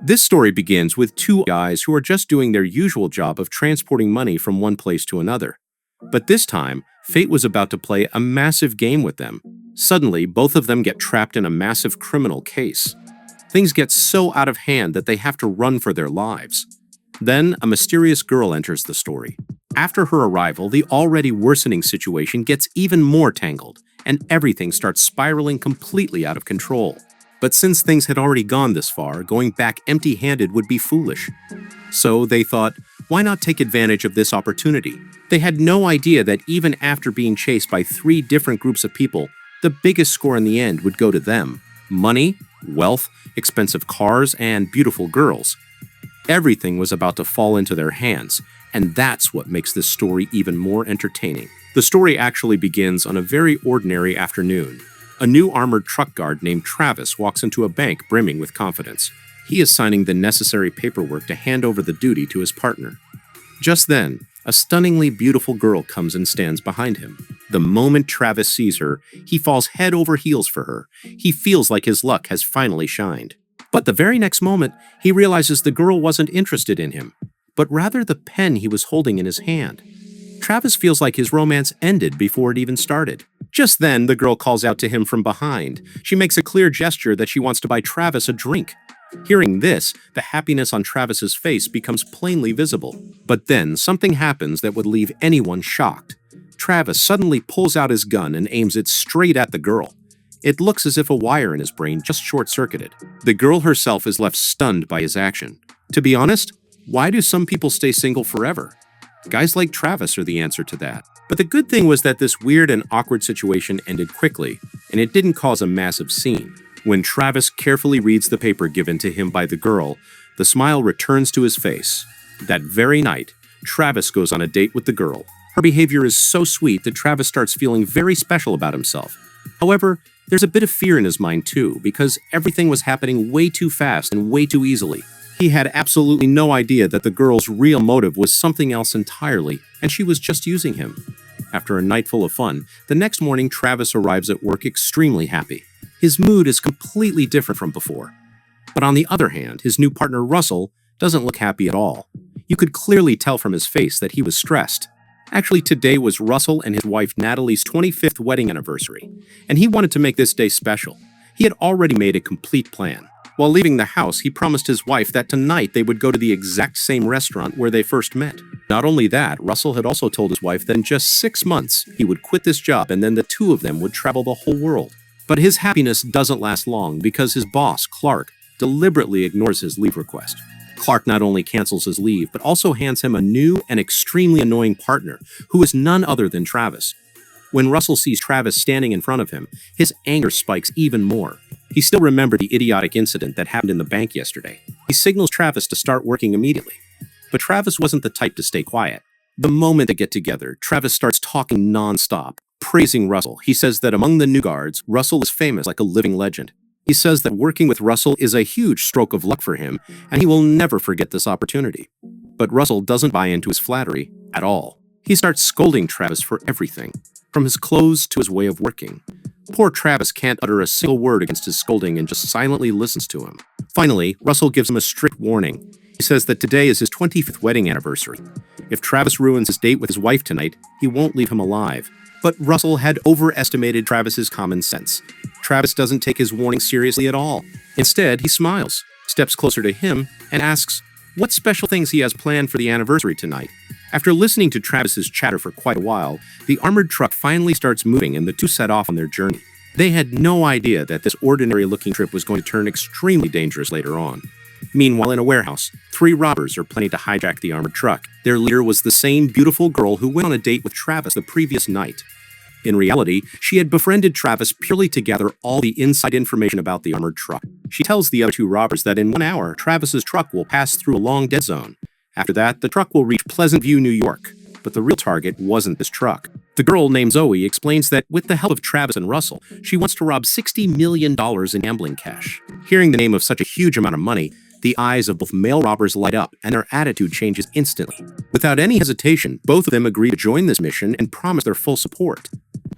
This story begins with two guys who are just doing their usual job of transporting money from one place to another. But this time, fate was about to play a massive game with them. Suddenly, both of them get trapped in a massive criminal case. Things get so out of hand that they have to run for their lives. Then, a mysterious girl enters the story. After her arrival, the already worsening situation gets even more tangled, and everything starts spiraling completely out of control. But since things had already gone this far, going back empty-handed would be foolish. So they thought, why not take advantage of this opportunity? They had no idea that even after being chased by three different groups of people, the biggest score in the end would go to them. Money, wealth, expensive cars, and beautiful girls. Everything was about to fall into their hands, and that's what makes this story even more entertaining. The story actually begins on a very ordinary afternoon. A new armored truck guard named Travis walks into a bank brimming with confidence. He is signing the necessary paperwork to hand over the duty to his partner. Just then, a stunningly beautiful girl comes and stands behind him. The moment Travis sees her, he falls head over heels for her. He feels like his luck has finally shined. But the very next moment, he realizes the girl wasn't interested in him, but rather the pen he was holding in his hand. Travis feels like his romance ended before it even started. Just then, the girl calls out to him from behind. She makes a clear gesture that she wants to buy Travis a drink. Hearing this, the happiness on Travis's face becomes plainly visible. But then, something happens that would leave anyone shocked. Travis suddenly pulls out his gun and aims it straight at the girl. It looks as if a wire in his brain just short-circuited. The girl herself is left stunned by his action. To be honest, why do some people stay single forever? Guys like Travis are the answer to that. But the good thing was that this weird and awkward situation ended quickly, and it didn't cause a massive scene. When Travis carefully reads the paper given to him by the girl, the smile returns to his face. That very night, Travis goes on a date with the girl. Her behavior is so sweet that Travis starts feeling very special about himself. However, there's a bit of fear in his mind too, because everything was happening way too fast and way too easily. He had absolutely no idea that the girl's real motive was something else entirely, and she was just using him. After a night full of fun, the next morning Travis arrives at work extremely happy. His mood is completely different from before. But on the other hand, his new partner Russell doesn't look happy at all. You could clearly tell from his face that he was stressed. Actually, today was Russell and his wife Natalie's 25th wedding anniversary, and he wanted to make this day special. He had already made a complete plan. While leaving the house, he promised his wife that tonight they would go to the exact same restaurant where they first met. Not only that, Russell had also told his wife that in just 6 months, he would quit this job and then the two of them would travel the whole world. But his happiness doesn't last long because his boss, Clark, deliberately ignores his leave request. Clark not only cancels his leave, but also hands him a new and extremely annoying partner, who is none other than Travis. When Russell sees Travis standing in front of him, his anger spikes even more. He still remembered the idiotic incident that happened in the bank yesterday. He signals Travis to start working immediately. But Travis wasn't the type to stay quiet. The moment they get together, Travis starts talking non-stop, praising Russell. He says that among the new guards, Russell is famous like a living legend. He says that working with Russell is a huge stroke of luck for him, and he will never forget this opportunity. But Russell doesn't buy into his flattery at all. He starts scolding Travis for everything, from his clothes to his way of working. Poor Travis can't utter a single word against his scolding and just silently listens to him. Finally, Russell gives him a strict warning. He says that today is his 25th wedding anniversary. If Travis ruins his date with his wife tonight, he won't leave him alive. But Russell had overestimated Travis's common sense. Travis doesn't take his warning seriously at all. Instead, he smiles, steps closer to him, and asks what special things he has planned for the anniversary tonight. After listening to Travis's chatter for quite a while, the armored truck finally starts moving and the two set off on their journey. They had no idea that this ordinary-looking trip was going to turn extremely dangerous later on. Meanwhile, in a warehouse, three robbers are planning to hijack the armored truck. Their leader was the same beautiful girl who went on a date with Travis the previous night. In reality, she had befriended Travis purely to gather all the inside information about the armored truck. She tells the other two robbers that in 1 hour, Travis's truck will pass through a long dead zone. After that, the truck will reach Pleasant View, New York. But the real target wasn't this truck. The girl named Zoe explains that with the help of Travis and Russell, she wants to rob $60 million in gambling cash. Hearing the name of such a huge amount of money, the eyes of both male robbers light up and their attitude changes instantly. Without any hesitation, both of them agree to join this mission and promise their full support.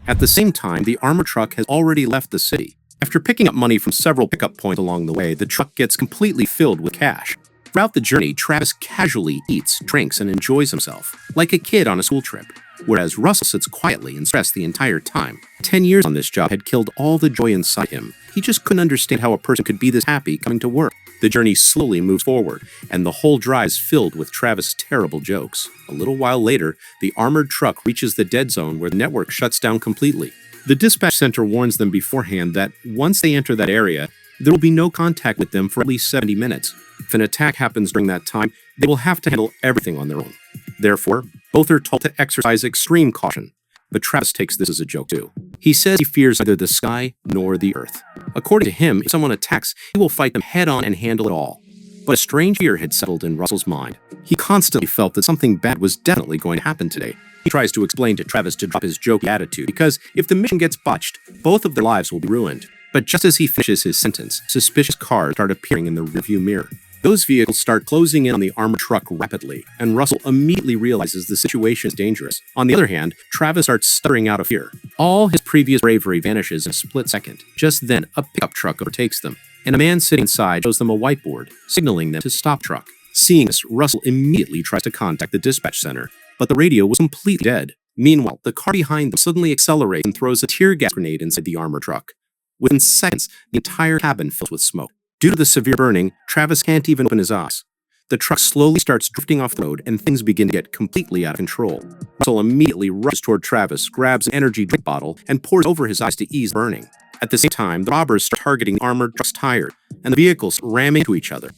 At the same time, the armored truck has already left the city. After picking up money from several pickup points along the way, the truck gets completely filled with cash. Throughout the journey, Travis casually eats, drinks, and enjoys himself, like a kid on a school trip, whereas Russell sits quietly and stressed the entire time. 10 years on this job had killed all the joy inside him. He just couldn't understand how a person could be this happy coming to work. The journey slowly moves forward, and the whole drive is filled with Travis' terrible jokes. A little while later, the armored truck reaches the dead zone where the network shuts down completely. The dispatch center warns them beforehand that once they enter that area, there will be no contact with them for at least 70 minutes. If an attack happens during that time, they will have to handle everything on their own. Therefore, both are told to exercise extreme caution. But Travis takes this as a joke too. He says he fears neither the sky nor the earth. According to him, if someone attacks, he will fight them head-on and handle it all. But a strange fear had settled in Russell's mind. He constantly felt that something bad was definitely going to happen today. He tries to explain to Travis to drop his jokey attitude because if the mission gets botched, both of their lives will be ruined. But just as he finishes his sentence, suspicious cars start appearing in the rearview mirror. Those vehicles start closing in on the armored truck rapidly, and Russell immediately realizes the situation is dangerous. On the other hand, Travis starts stuttering out of fear. All his previous bravery vanishes in a split second. Just then, a pickup truck overtakes them, and a man sitting inside shows them a whiteboard, signaling them to stop truck. Seeing this, Russell immediately tries to contact the dispatch center, but the radio was completely dead. Meanwhile, the car behind them suddenly accelerates and throws a tear gas grenade inside the armored truck. Within seconds, the entire cabin fills with smoke. Due to the severe burning, Travis can't even open his eyes. The truck slowly starts drifting off the road, and things begin to get completely out of control. Russell immediately rushes toward Travis, grabs an energy drink bottle, and pours over his eyes to ease burning. At the same time, the robbers start targeting the armored truck's tires, and the vehicles ram into each other.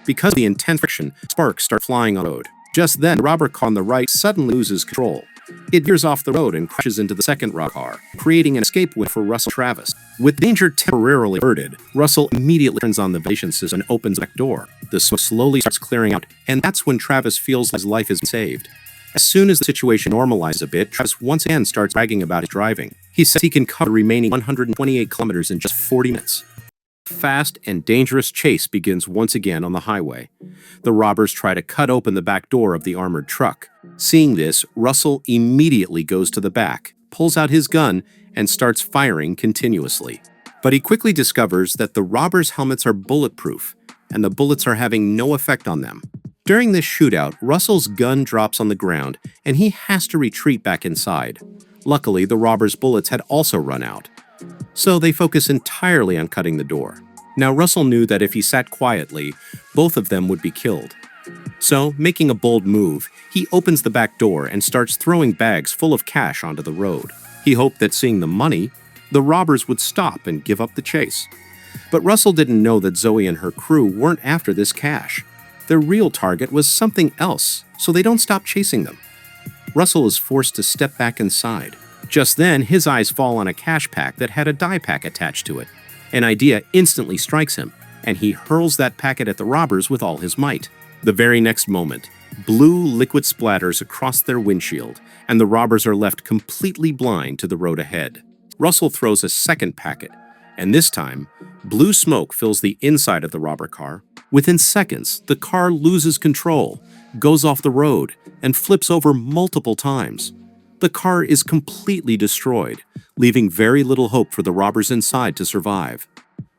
Because of the intense friction, sparks start flying on the road. Just then, the robber car on the right suddenly loses control. It veers off the road and crashes into the second rock car, creating an escape window for Russell and Travis. With danger temporarily averted, Russell immediately turns on the ventilation system and opens the back door. The smoke slowly starts clearing out, and that's when Travis feels his life is saved. As soon as the situation normalizes a bit, Travis once again starts bragging about his driving. He says he can cover the remaining 128 kilometers in just 40 minutes. A fast and dangerous chase begins once again on the highway. The robbers try to cut open the back door of the armored truck. Seeing this, Russell immediately goes to the back, pulls out his gun, and starts firing continuously. But he quickly discovers that the robbers' helmets are bulletproof, and the bullets are having no effect on them. During this shootout, Russell's gun drops on the ground, and he has to retreat back inside. Luckily, the robbers' bullets had also run out, so they focus entirely on cutting the door. Now, Russell knew that if he sat quietly, both of them would be killed. So, making a bold move, he opens the back door and starts throwing bags full of cash onto the road. He hoped that seeing the money, the robbers would stop and give up the chase. But Russell didn't know that Zoe and her crew weren't after this cash. Their real target was something else, so they don't stop chasing them. Russell is forced to step back inside. Just then, his eyes fall on a cash pack that had a die pack attached to it. An idea instantly strikes him, and he hurls that packet at the robbers with all his might. The very next moment, blue liquid splatters across their windshield, and the robbers are left completely blind to the road ahead. Russell throws a second packet, and this time, blue smoke fills the inside of the robber car. Within seconds, the car loses control, goes off the road, and flips over multiple times. The car is completely destroyed, leaving very little hope for the robbers inside to survive.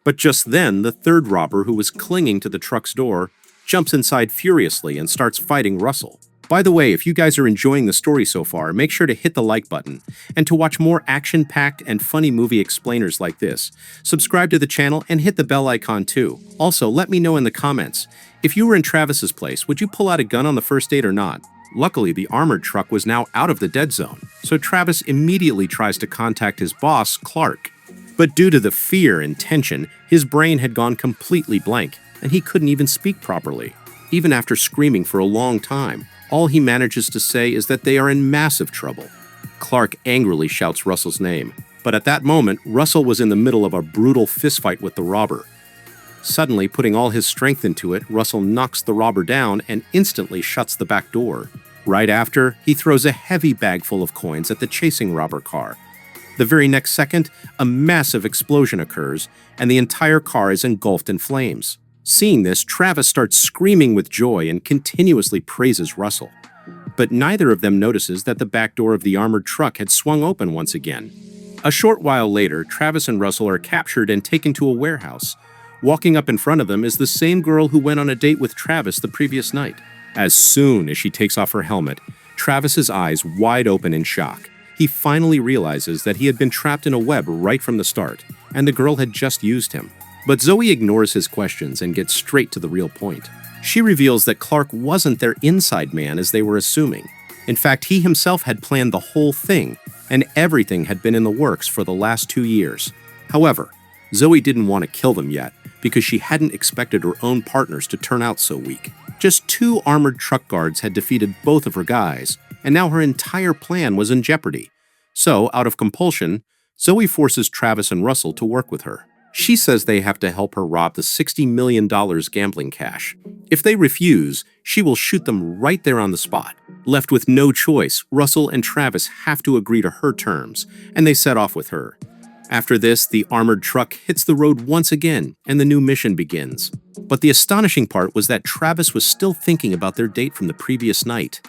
But just then, the third robber, who was clinging to the truck's door, jumps inside furiously and starts fighting Russell. By the way, if you guys are enjoying the story so far, make sure to hit the like button. And to watch more action-packed and funny movie explainers like this, subscribe to the channel and hit the bell icon too. Also, let me know in the comments, if you were in Travis's place, would you pull out a gun on the first date or not? Luckily, the armored truck was now out of the dead zone, so Travis immediately tries to contact his boss, Clark. But due to the fear and tension, his brain had gone completely blank, and he couldn't even speak properly. Even after screaming for a long time, all he manages to say is that they are in massive trouble. Clark angrily shouts Russell's name, but at that moment, Russell was in the middle of a brutal fistfight with the robber. Suddenly, putting all his strength into it, Russell knocks the robber down and instantly shuts the back door. Right after, he throws a heavy bag full of coins at the chasing robber car. The very next second, a massive explosion occurs, and the entire car is engulfed in flames. Seeing this, Travis starts screaming with joy and continuously praises Russell. But neither of them notices that the back door of the armored truck had swung open once again. A short while later, Travis and Russell are captured and taken to a warehouse. Walking up in front of them is the same girl who went on a date with Travis the previous night. As soon as she takes off her helmet, Travis's eyes wide open in shock. He finally realizes that he had been trapped in a web right from the start, and the girl had just used him. But Zoe ignores his questions and gets straight to the real point. She reveals that Clark wasn't their inside man as they were assuming. In fact, he himself had planned the whole thing, and everything had been in the works for the last 2 years. However, Zoe didn't want to kill them yet, because she hadn't expected her own partners to turn out so weak. Just 2 armored truck guards had defeated both of her guys, and now her entire plan was in jeopardy. So, out of compulsion, Zoe forces Travis and Russell to work with her. She says they have to help her rob the $60 million gambling cash. If they refuse, she will shoot them right there on the spot. Left with no choice, Russell and Travis have to agree to her terms, and they set off with her. After this, the armored truck hits the road once again, and the new mission begins. But the astonishing part was that Travis was still thinking about their date from the previous night.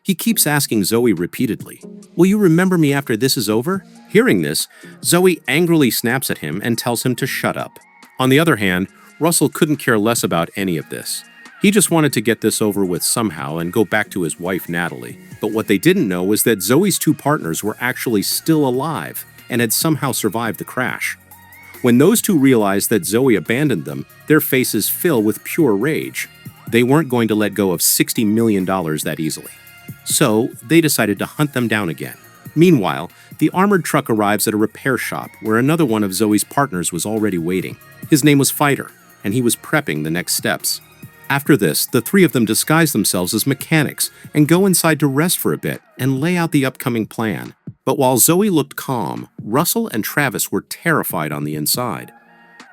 He keeps asking Zoe repeatedly, "Will you remember me after this is over?" Hearing this, Zoe angrily snaps at him and tells him to shut up. On the other hand, Russell couldn't care less about any of this. He just wanted to get this over with somehow and go back to his wife, Natalie. But what they didn't know was that Zoe's 2 partners were actually still alive and had somehow survived the crash. When those 2 realized that Zoe abandoned them, their faces fill with pure rage. They weren't going to let go of $60 million that easily. So, they decided to hunt them down again. Meanwhile, the armored truck arrives at a repair shop where another one of Zoe's partners was already waiting. His name was Fighter, and he was prepping the next steps. After this, the 3 of them disguise themselves as mechanics and go inside to rest for a bit and lay out the upcoming plan. But while Zoe looked calm, Russell and Travis were terrified on the inside.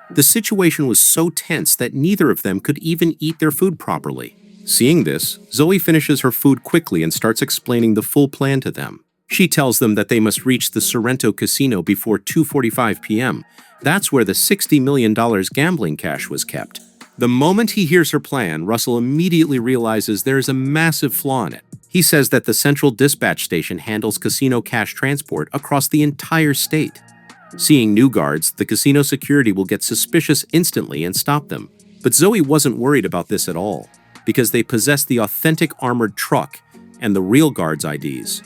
The situation was so tense that neither of them could even eat their food properly. Seeing this, Zoe finishes her food quickly and starts explaining the full plan to them. She tells them that they must reach the Sorrento Casino before 2:45 p.m. That's where the $60 million gambling cash was kept. The moment he hears her plan, Russell immediately realizes there is a massive flaw in it. He says that the central dispatch station handles casino cash transport across the entire state. Seeing new guards, the casino security will get suspicious instantly and stop them. But Zoe wasn't worried about this at all, because they possessed the authentic armored truck and the real guards' IDs.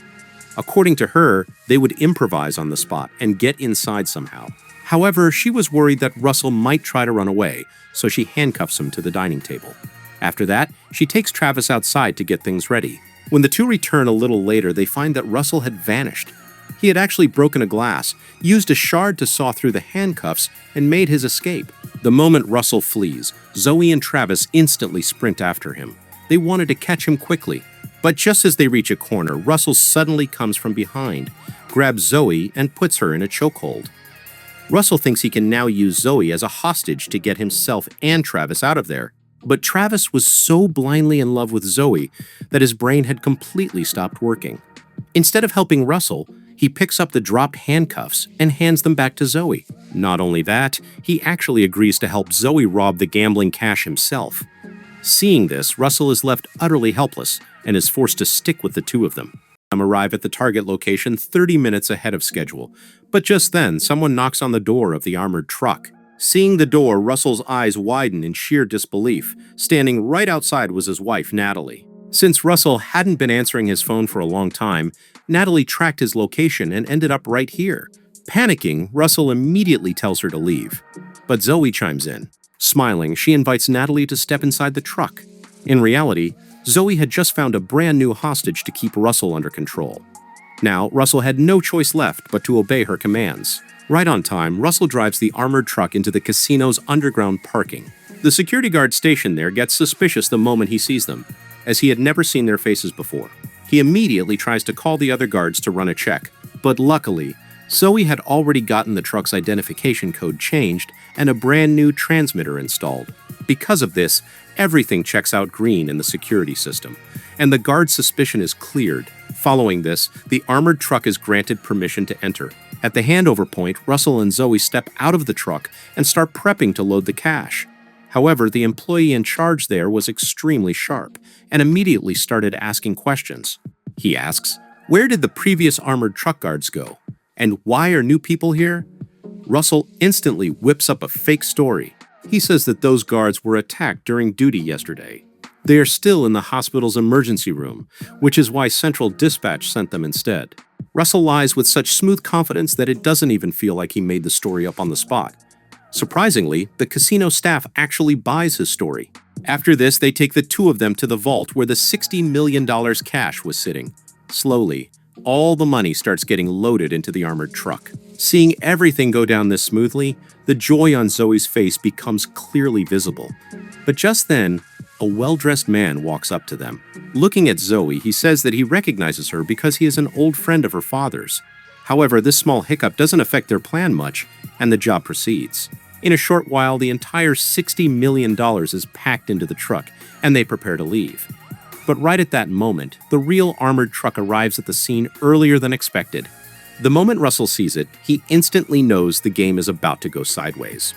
According to her, they would improvise on the spot and get inside somehow. However, she was worried that Russell might try to run away, so she handcuffs him to the dining table. After that, she takes Travis outside to get things ready. When the 2 return a little later, they find that Russell had vanished. He had actually broken a glass, used a shard to saw through the handcuffs, and made his escape. The moment Russell flees, Zoe and Travis instantly sprint after him. They wanted to catch him quickly. But just as they reach a corner, Russell suddenly comes from behind, grabs Zoe, and puts her in a chokehold. Russell thinks he can now use Zoe as a hostage to get himself and Travis out of there. But Travis was so blindly in love with Zoe that his brain had completely stopped working. Instead of helping Russell, he picks up the dropped handcuffs and hands them back to Zoe. Not only that, he actually agrees to help Zoe rob the gambling cash himself. Seeing this, Russell is left utterly helpless and is forced to stick with the 2 of them. Arrive at the target location 30 minutes ahead of schedule, but just then, someone knocks on the door of the armored truck. Seeing the door, Russell's eyes widen in sheer disbelief. Standing right outside was his wife, Natalie. Since Russell hadn't been answering his phone for a long time, Natalie tracked his location and ended up right here. Panicking, Russell immediately tells her to leave. But Zoe chimes in. Smiling, she invites Natalie to step inside the truck. In reality, Zoe had just found a brand new hostage to keep Russell under control. Now, Russell had no choice left but to obey her commands. Right on time, Russell drives the armored truck into the casino's underground parking. The security guard stationed there gets suspicious the moment he sees them, as he had never seen their faces before. He immediately tries to call the other guards to run a check, but luckily, Zoe had already gotten the truck's identification code changed and a brand new transmitter installed. Because of this, everything checks out green in the security system, and the guard's suspicion is cleared. Following this, the armored truck is granted permission to enter. At the handover point, Russell and Zoe step out of the truck and start prepping to load the cash. However, the employee in charge there was extremely sharp and immediately started asking questions. He asks, "Where did the previous armored truck guards go? And why are new people here? Russell instantly whips up a fake story. He says that those guards were attacked during duty yesterday. They are still in the hospital's emergency room, which is why Central Dispatch sent them instead. Russell lies with such smooth confidence that it doesn't even feel like he made the story up on the spot. Surprisingly, the casino staff actually buys his story. After this, they take the two of them to the vault where the $60 million cash was sitting. Slowly, all the money starts getting loaded into the armored truck. Seeing everything go down this smoothly, the joy on Zoe's face becomes clearly visible. But just then, a well-dressed man walks up to them. Looking at Zoe, he says that he recognizes her because he is an old friend of her father's. However, this small hiccup doesn't affect their plan much, and the job proceeds. In a short while, the entire $60 million is packed into the truck, and they prepare to leave. But right at that moment, the real armored truck arrives at the scene earlier than expected. The moment Russell sees it, he instantly knows the game is about to go sideways.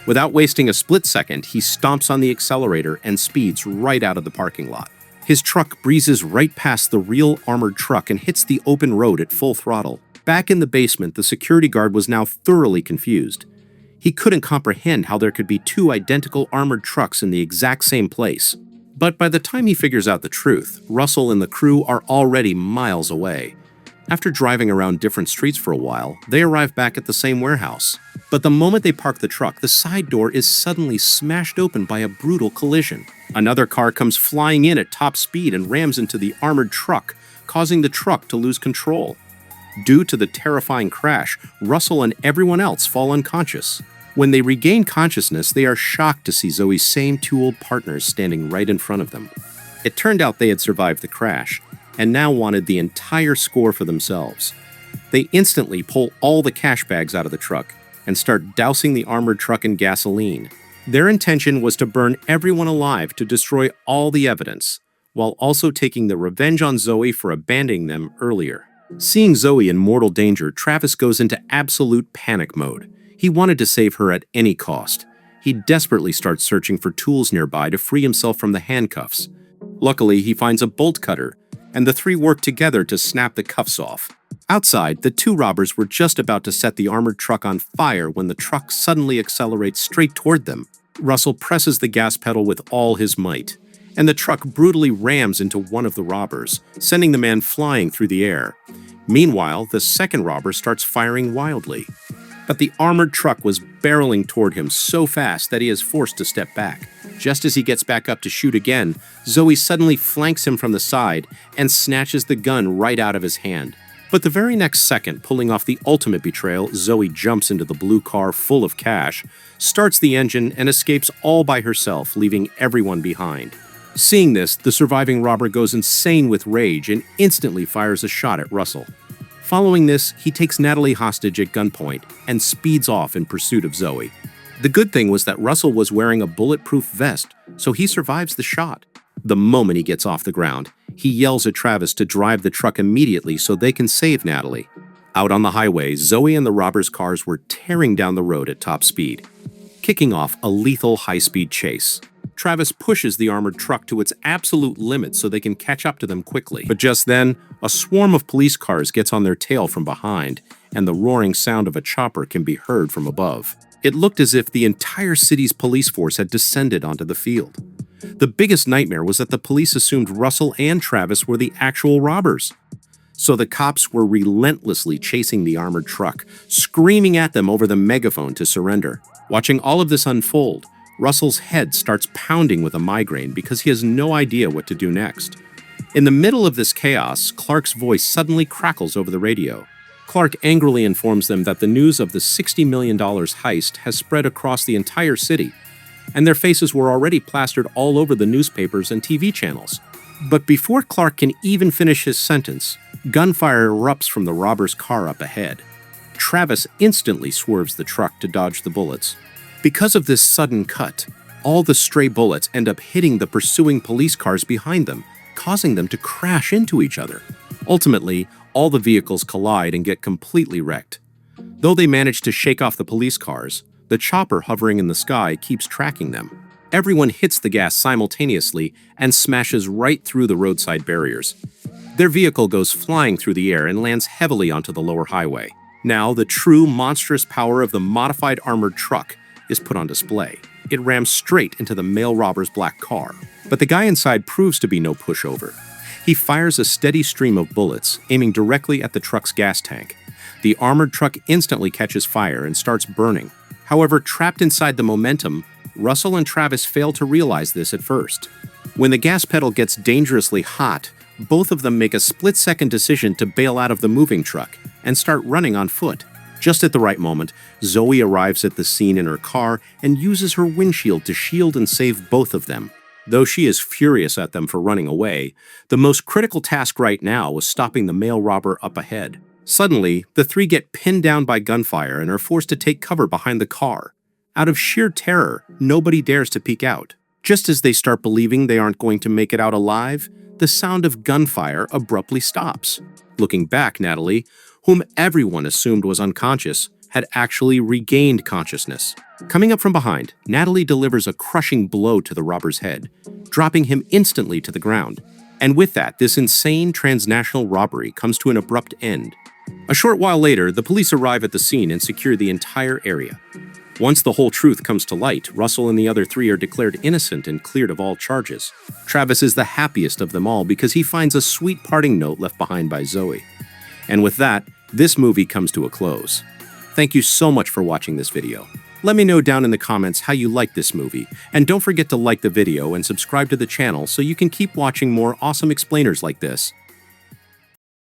Without wasting a split second, he stomps on the accelerator and speeds right out of the parking lot. His truck breezes right past the real armored truck and hits the open road at full throttle. Back in the basement, the security guard was now thoroughly confused. He couldn't comprehend how there could be two identical armored trucks in the exact same place. But by the time he figures out the truth, Russell and the crew are already miles away. After driving around different streets for a while, they arrive back at the same warehouse. But the moment they park the truck, the side door is suddenly smashed open by a brutal collision. Another car comes flying in at top speed and rams into the armored truck, causing the truck to lose control. Due to the terrifying crash, Russell and everyone else fall unconscious. When they regain consciousness, they are shocked to see Zoe's same two old partners standing right in front of them. It turned out they had survived the crash, and now wanted the entire score for themselves. They instantly pull all the cash bags out of the truck and start dousing the armored truck in gasoline. Their intention was to burn everyone alive to destroy all the evidence, while also taking the revenge on Zoe for abandoning them earlier. Seeing Zoe in mortal danger, Travis goes into absolute panic mode. He wanted to save her at any cost. He desperately starts searching for tools nearby to free himself from the handcuffs. Luckily, he finds a bolt cutter, and the three work together to snap the cuffs off. Outside, the two robbers were just about to set the armored truck on fire when the truck suddenly accelerates straight toward them. Russell presses the gas pedal with all his might, and the truck brutally rams into one of the robbers, sending the man flying through the air. Meanwhile, the second robber starts firing wildly. But the armored truck was barreling toward him so fast that he is forced to step back. Just as he gets back up to shoot again, Zoe suddenly flanks him from the side and snatches the gun right out of his hand. But the very next second, pulling off the ultimate betrayal, Zoe jumps into the blue car full of cash, starts the engine, and escapes all by herself, leaving everyone behind. Seeing this, the surviving robber goes insane with rage and instantly fires a shot at Russell. Following this, he takes Natalie hostage at gunpoint and speeds off in pursuit of Zoe. The good thing was that Russell was wearing a bulletproof vest, so he survives the shot. The moment he gets off the ground, he yells at Travis to drive the truck immediately so they can save Natalie. Out on the highway, Zoe and the robbers' cars were tearing down the road at top speed, kicking off a lethal high-speed chase. Travis pushes the armored truck to its absolute limit so they can catch up to them quickly. But just then, a swarm of police cars gets on their tail from behind, and the roaring sound of a chopper can be heard from above. It looked as if the entire city's police force had descended onto the field. The biggest nightmare was that the police assumed Russell and Travis were the actual robbers. So the cops were relentlessly chasing the armored truck, screaming at them over the megaphone to surrender. Watching all of this unfold, Russell's head starts pounding with a migraine because he has no idea what to do next. In the middle of this chaos, Clark's voice suddenly crackles over the radio. Clark angrily informs them that the news of the $60 million heist has spread across the entire city, and their faces were already plastered all over the newspapers and TV channels. But before Clark can even finish his sentence, gunfire erupts from the robber's car up ahead. Travis instantly swerves the truck to dodge the bullets. Because of this sudden cut, all the stray bullets end up hitting the pursuing police cars behind them, causing them to crash into each other. Ultimately, all the vehicles collide and get completely wrecked. Though they manage to shake off the police cars, the chopper hovering in the sky keeps tracking them. Everyone hits the gas simultaneously and smashes right through the roadside barriers. Their vehicle goes flying through the air and lands heavily onto the lower highway. Now, the true monstrous power of the modified armored truck is put on display. It rams straight into the male robber's black car. But the guy inside proves to be no pushover. He fires a steady stream of bullets, aiming directly at the truck's gas tank. The armored truck instantly catches fire and starts burning. However, trapped inside the momentum, Russell and Travis fail to realize this at first. When the gas pedal gets dangerously hot, both of them make a split-second decision to bail out of the moving truck and start running on foot. Just at the right moment, Zoe arrives at the scene in her car and uses her windshield to shield and save both of them. Though she is furious at them for running away, the most critical task right now was stopping the male robber up ahead. Suddenly, the three get pinned down by gunfire and are forced to take cover behind the car. Out of sheer terror, nobody dares to peek out. Just as they start believing they aren't going to make it out alive, the sound of gunfire abruptly stops. Looking back, Natalie, whom everyone assumed was unconscious, had actually regained consciousness. Coming up from behind, Natalie delivers a crushing blow to the robber's head, dropping him instantly to the ground. And with that, this insane transnational robbery comes to an abrupt end. A short while later, the police arrive at the scene and secure the entire area. Once the whole truth comes to light, Russell and the other three are declared innocent and cleared of all charges. Travis is the happiest of them all because he finds a sweet parting note left behind by Zoe. And with that, this movie comes to a close. Thank you so much for watching this video. Let me know down in the comments how you liked this movie, and don't forget to like the video and subscribe to the channel so you can keep watching more awesome explainers like this.